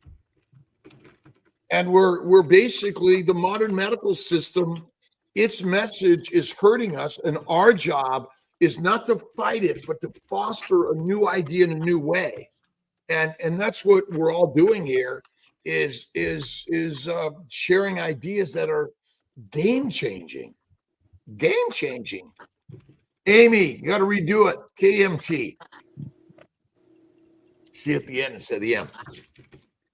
And we're basically the modern medical system. Its message is hurting us, and our job is not to fight it, but to foster a new idea in a new way. And that's what we're all doing here is sharing ideas that are game changing. Amy, you got to redo it. KMT. See at the end instead of the M.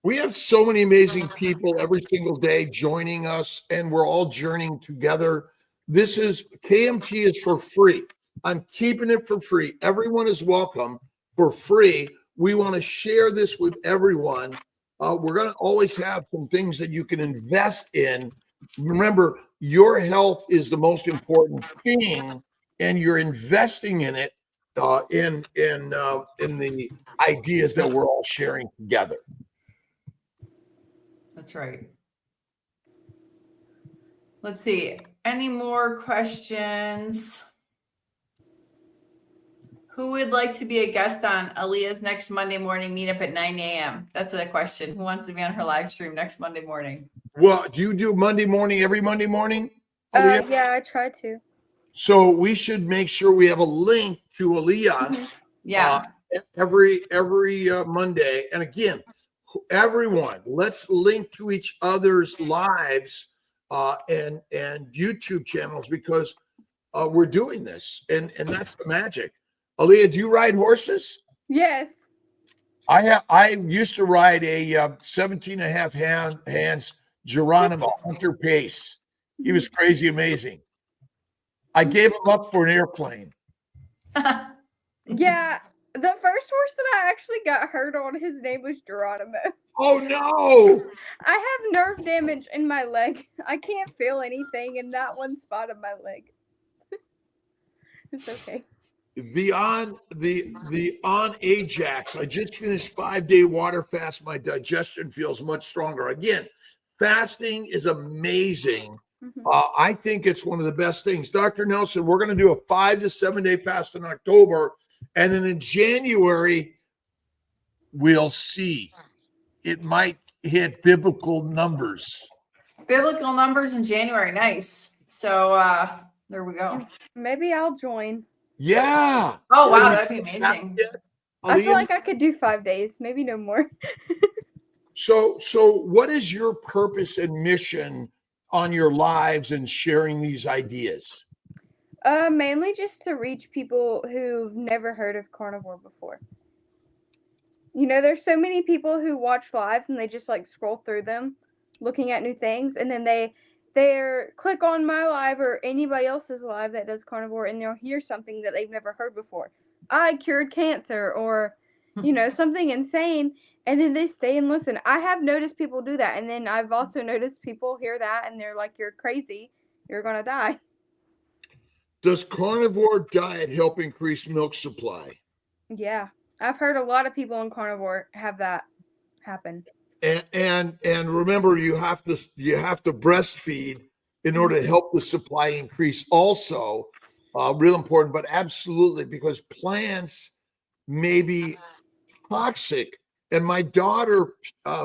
We have so many amazing people every single day joining us, and we're all journeying together. This is KMT is for free. I'm keeping it for free. Everyone is welcome for free. We want to share this with everyone. We're going to always have some things that you can invest in. Remember, your health is the most important thing, and you're investing in it in the ideas that we're all sharing together. That's right. Let's see. Any more questions? Who would like to be a guest on Aaliyah's next Monday morning meetup at 9 a.m.? That's the question. Who wants to be on her live stream next Monday morning? Well, do you do Monday morning, every Monday morning, Aaliyah? Yeah, I try to. So we should make sure we have a link to Aaliyah Yeah. every Monday. And again, everyone, let's link to each other's lives and YouTube channels, because we're doing this, and that's the magic. Aaliyah, do you ride horses? Yes. I used to ride a 17 and a half hands Geronimo Hunter Pace. He was crazy amazing. I gave him up for an airplane. Yeah. The first horse that I actually got hurt on, his name was Geronimo. Oh no! I have nerve damage in my leg. I can't feel anything in that one spot of my leg. It's okay. The on Ajax. I just finished 5-day water fast. My digestion feels much stronger. Again, fasting is amazing. I think it's one of the best things. Dr. Nelson, we're going to do a 5 to 7 day fast in October. And then in January, we'll see. It might hit biblical numbers. Biblical numbers in January. Nice. So there we go. Maybe I'll join. Yeah. Oh, wow. That'd be amazing. I feel like I could do 5 days, maybe no more. So what is your purpose and mission on your lives and sharing these ideas? Mainly just to reach people who've never heard of carnivore before. You know, there's so many people who watch lives and they just like scroll through them looking at new things, and then they're click on my live or anybody else's live that does carnivore, and they'll hear something that they've never heard before. I cured cancer, or you know, something insane, and then they stay and listen. I have noticed people do that, and then I've also noticed people hear that and they're like, you're crazy, you're gonna die. Does carnivore diet help increase milk supply? Yeah, I've heard a lot of people in carnivore have that happen. And remember, you have to breastfeed in order to help the supply increase also. real important, but absolutely, because plants may be toxic. And my daughter,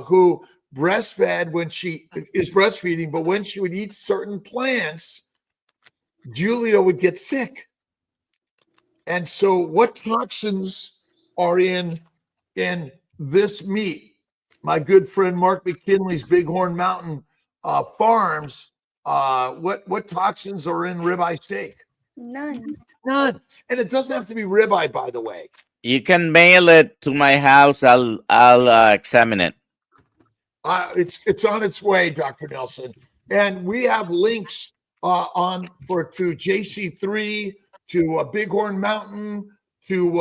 who breastfed when she is breastfeeding, but when she would eat certain plants, Julia would get sick. And so what toxins are in this meat? My good friend Mark McKinley's Bighorn Mountain Farms, what toxins are in ribeye steak? None. None. And it doesn't have to be ribeye, by the way. You can mail it to my house. I'll examine it. It's on its way, Dr. Nelson. And we have links to JC3, to Bighorn Mountain, to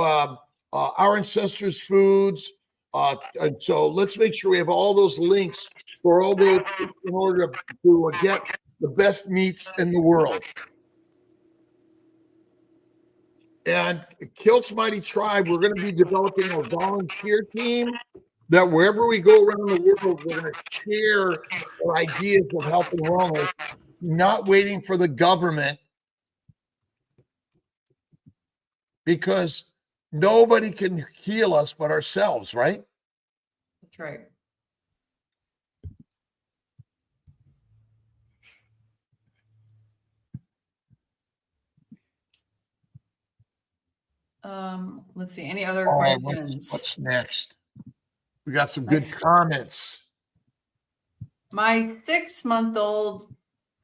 Our Ancestors Foods. And so let's make sure we have all those links for all those in order to get the best meats in the world. And Kiltz Mighty Tribe, we're going to be developing a volunteer team that wherever we go around the world, we're going to share our ideas of health and wellness, not waiting for the government, because nobody can heal us but ourselves, right? That's right. Let's see. Any other All right, questions? what's next? We got some good Next. comments. My 6-month-old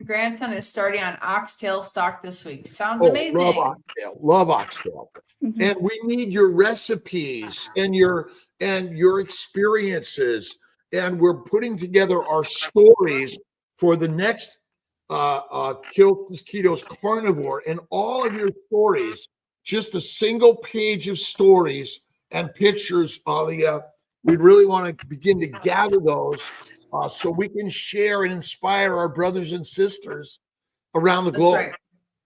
grandson is starting on oxtail stock this week. Sounds amazing. Love oxtail. Love oxtail. Mhm. And we need your recipes and your experiences. And we're putting together our stories for the next Kiltz Carnivore. And all of your stories, just a single page of stories and pictures, Aaliyah. We really want to begin to gather those so we can share and inspire our brothers and sisters around the globe. Right.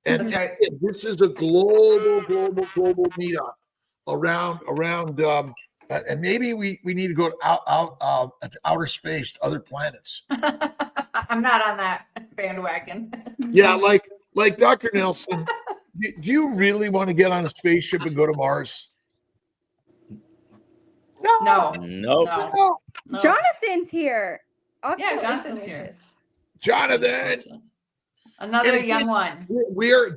And That's right. this is a global meetup around and maybe we need to go out to outer space, to other planets. I'm not on that bandwagon. Yeah, like Dr. Nelson, do you really want to get on a spaceship and go to Mars? No. Nope. No. Jonathan's here. Yeah, Jonathan's here. Jonathan. Another And again, young one.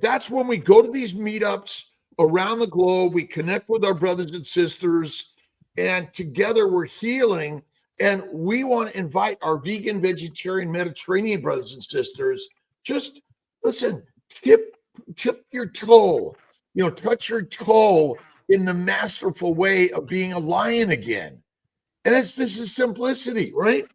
That's when we go to these meetups around the globe. We connect with our brothers and sisters, and together we're healing. And we want to invite our vegan, vegetarian, Mediterranean brothers and sisters. Just listen, tip your toe, touch your toe in the masterful way of being a lion again. And this is simplicity, right?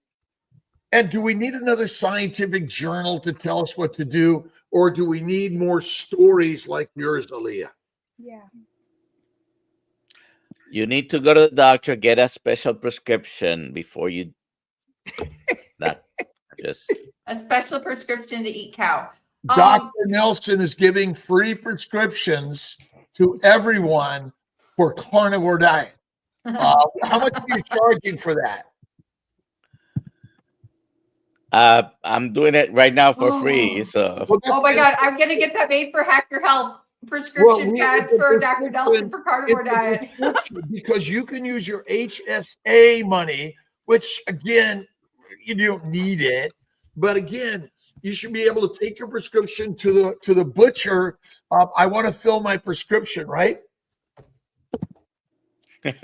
And do we need another scientific journal to tell us what to do? Or do we need more stories like yours, Aaliyah? Yeah. You need to go to the doctor, get a special prescription before you. Not just A special prescription to eat cow. Dr. Nelson is giving free prescriptions to everyone for carnivore diet. How much are you charging for that? I'm doing it right now for free. So Oh my God, I'm gonna get that made for Hack Your Health prescription pads for Dr. Nelson for carnivore diet. Because you can use your HSA money, which again, you don't need it, but again, you should be able to take your prescription to the butcher. I want to fill my prescription, right? we're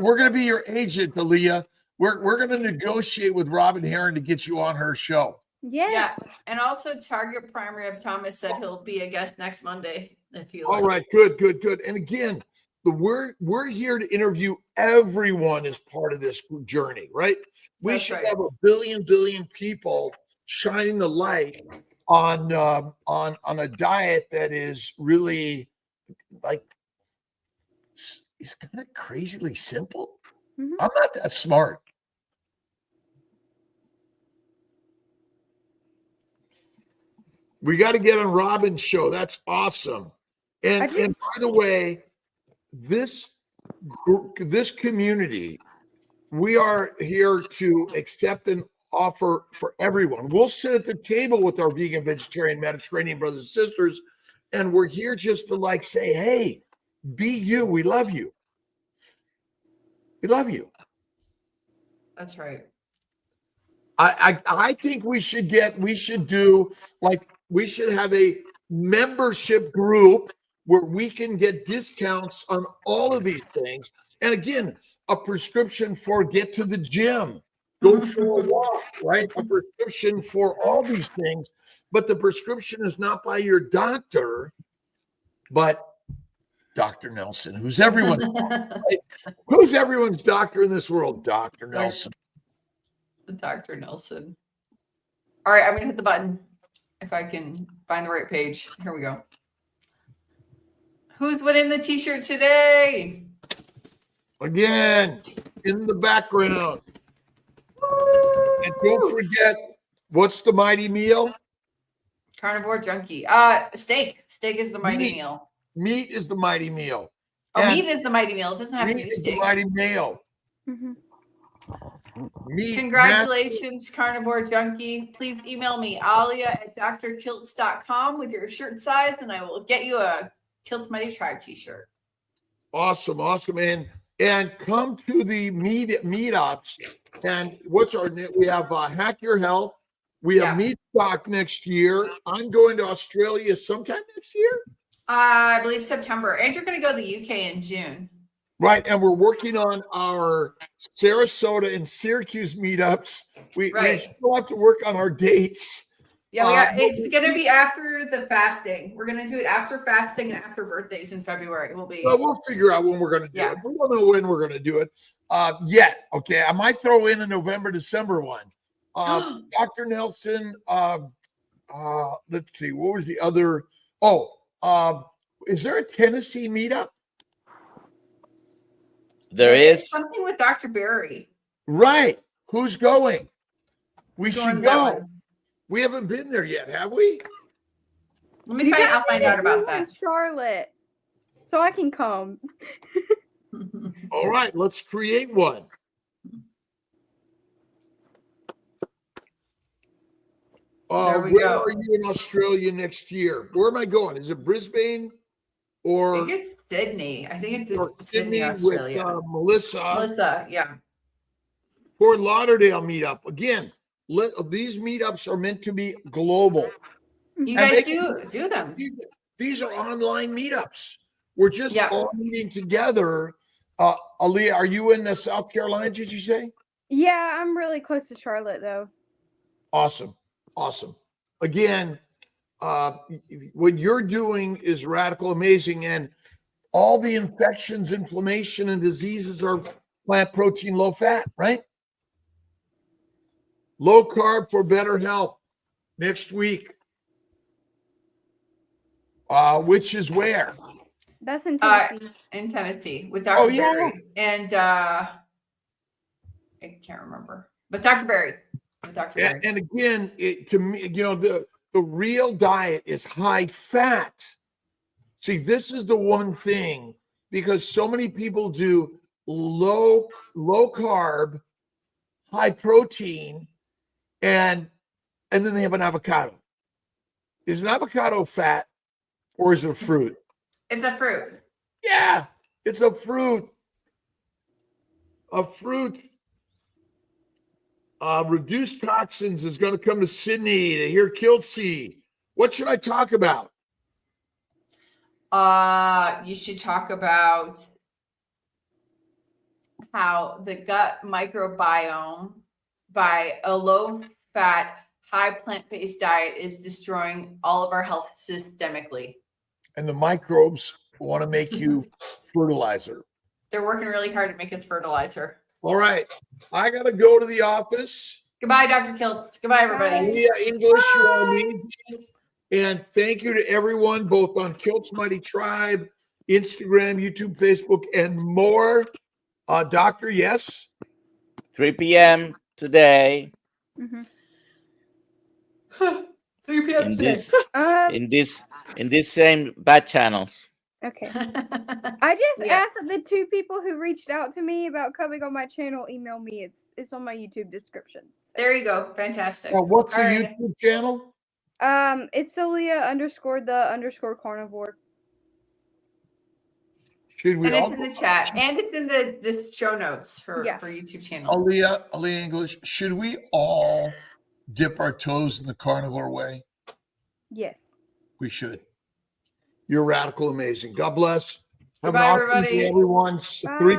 going to be your agent, Aaliyah. We're going to negotiate with Robin Heron to get you on her show. Yeah. And also Target Prime Rib Thomas said he'll be a guest next Monday if you All right, good. And again, we're here to interview everyone as part of this journey, right? We That's should right. have a billion people shining the light on a diet that is really like it's kind of crazily simple. Mhm. I'm not that smart. We got to get on Robin's show. That's awesome. And by the way, this community, we are here to accept and offer for everyone. We'll sit at the table with our vegan, vegetarian, Mediterranean brothers and sisters, and we're here just to like say, hey, be you. We love you. We love you. That's right. I think we should have a membership group where we can get discounts on all of these things. And again, a prescription for get to the gym, go for a walk, right? A prescription for all these things. But the prescription is not by your doctor, but Dr. Nelson, who's everyone's doctor in this world? Dr. Nelson. Dr. Nelson. All right, I'm going to hit the button if I can find the right page. Here we go. Who's winning the t-shirt today? Again, in the background. And don't forget, what's the mighty meal? Carnivore junkie. Steak. Steak is the mighty meal. Meat is the mighty meal. Oh, meat is the mighty meal. It doesn't have to be Meat is steak. the mighty meal. Mm-hmm. Meat, Congratulations, Carnivore Junkie. Please email me, Aaliyah@drkiltz.com with your shirt size, and I will get you a Kiltz Mighty Tribe t-shirt. Awesome. And come to the meetups. And we have Hack Your Health. We have Meat Stock next year. I'm going to Australia sometime next year. I believe September. And you're going to go to the UK in June. Right. And we're working on our Sarasota and Syracuse meetups. We still have to work on our dates. Yeah, it's going to be after the fasting. We're going to do it after fasting and after birthdays in February. We'll figure out when we're going to do it. We don't know when we're going to do it yet. Okay. I might throw in a November, December one. Dr. Nelson, let's see. What was the other? Is there a Tennessee meetup? There is something with Dr. Barry. Right. Who's going? We should go. We haven't been there yet, have we? I'll find out about that. Charlotte, so I can come. All right, let's create one. There we where go. are you in Australia next year? Where am I going? Is it Brisbane or? I think it's Sydney. I think it's Sydney, Australia. With Melissa. Melissa, yeah. Fort Lauderdale meetup. Again, these meetups are meant to be global. You guys do them. These are online meetups. We're just all meeting together. Aaliyah, are you in South Carolina, did you say? Yeah, I'm really close to Charlotte, though. Awesome. Again, what you're doing is radical, amazing, and all the infections, inflammation, and diseases are plant protein, low fat, right? Low carb for better health next week. Which is where? That's in Tennessee. In Tennessee with Dr. Barry. And I can't remember. But Dr. Barry. With Dr. Barry. And again, to me, the real diet is high fat. See, this is the one thing, because so many people do low carb, high protein, and then they have an avocado. Is an avocado fat or is it a fruit? It's a fruit. Yeah, it's a fruit. A fruit. Reduced toxins is going to come to Sydney to hear Kiltz. What should I talk about? You should talk about how the gut microbiome by a low-fat, high plant-based diet is destroying all of our health systemically. And the microbes want to make you fertilizer. They're working really hard to make us fertilizer. All right. I got to go to the office. Goodbye, Dr. Kiltz. Goodbye, everybody. Yeah, English, you are amazing. And thank you to everyone, both on Kiltz Mighty Tribe, Instagram, YouTube, Facebook, and more. Doctor, yes? 3 p.m. today. Mm-hmm. 3 p.m. today. In this same bad channels. Okay. I just asked that the 2 people who reached out to me about coming on my channel email me. It's on my YouTube description. There you go. Fantastic. Now, what's the All right. YouTube channel? It's Aaliyah _ Carnivore. Should we And all it's in the chat. And it's in the show notes for YouTube channel. Aaliyah English? Should we all dip our toes in the carnivore way? Yes. We should. You're radical amazing. God bless. Have Goodbye, an awesome everybody. day, everyone. Bye. 3